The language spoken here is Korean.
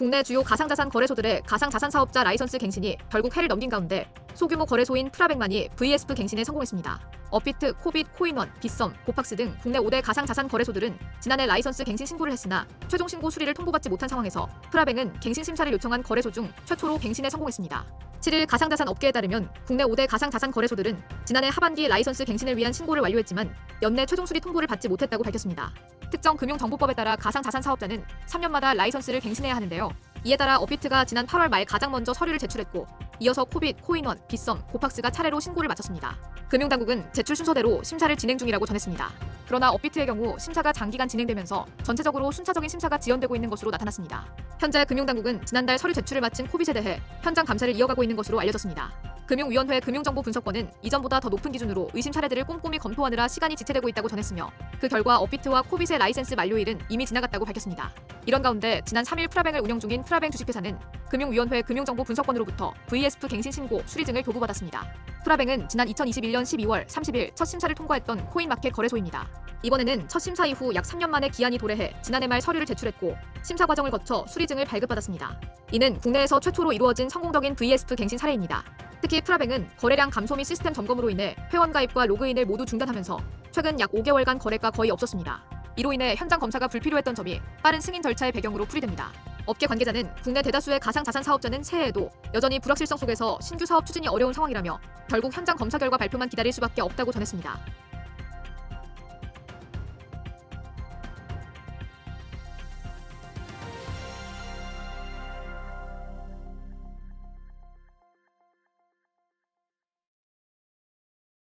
국내 주요 가상자산 거래소들의 가상자산 사업자 라이선스 갱신이 결국 해를 넘긴 가운데 소규모 거래소인 프라뱅만이 VSP 갱신에 성공했습니다. 업비트, 코빗, 코인원, 빗썸, 고팍스 등 국내 5대 가상자산 거래소들은 지난해 라이선스 갱신 신고를 했으나 최종 신고 수리를 통보받지 못한 상황에서 프라뱅은 갱신 심사를 요청한 거래소 중 최초로 갱신에 성공했습니다. 7일 가상자산 업계에 따르면 국내 5대 가상자산 거래소들은 지난해 하반기 라이선스 갱신을 위한 신고를 완료했지만 연내 최종 수리 통보를 받지 못했다고 밝혔습니다. 특정 금융정보법에 따라 가상자산 사업자는 3년마다 라이선스를 갱신해야 하는데요. 이에 따라 업비트가 지난 8월 말 가장 먼저 서류를 제출했고 이어서 코빗, 코인원, 빗썸, 고팍스가 차례로 신고를 마쳤습니다. 금융당국은 제출 순서대로 심사를 진행 중이라고 전했습니다. 그러나 업비트의 경우 심사가 장기간 진행되면서 전체적으로 순차적인 심사가 지연되고 있는 것으로 나타났습니다. 현재 금융당국은 지난달 서류 제출을 마친 코빗에 대해 현장 감사를 이어가고 있는 것으로 알려졌습니다. 금융위원회 금융정보분석권은 이전보다 더 높은 기준으로 의심 사례들을 꼼꼼히 검토하느라 시간이 지체되고 있다고 전했으며 그 결과 업비트와 코빗의 라이센스 만료일은 이미 지나갔다고 밝혔습니다. 이런 가운데 지난 3일 프라뱅을 운영 중인 프라뱅 주식회사는 금융위원회 금융정보분석권으로부터 VSP 갱신 신고 수리증을 교부받았습니다. 프라뱅은 지난 2021년 12월 30일 첫 심사를 통과했던 코인마켓 거래소입니다. 이번에는 첫 심사 이후 약 3년 만에 기한이 도래해 지난해 말 서류를 제출했고 심사 과정을 거쳐 수리증을 발급받았습니다. 이는 국내에서 최초로 이루어진 성공적인 VSP 갱신 사례입니다. 특히 프라뱅은 거래량 감소 및 시스템 점검으로 인해 회원 가입과 로그인을 모두 중단하면서 최근 약 5개월간 거래가 거의 없었습니다. 이로 인해 현장 검사가 불필요했던 점이 빠른 승인 절차의 배경으로 풀이됩니다. 업계 관계자는 국내 대다수의 가상자산 사업자는 새해에도 여전히 불확실성 속에서 신규 사업 추진이 어려운 상황이라며 결국 현장 검사 결과 발표만 기다릴 수밖에 없다고 전했습니다.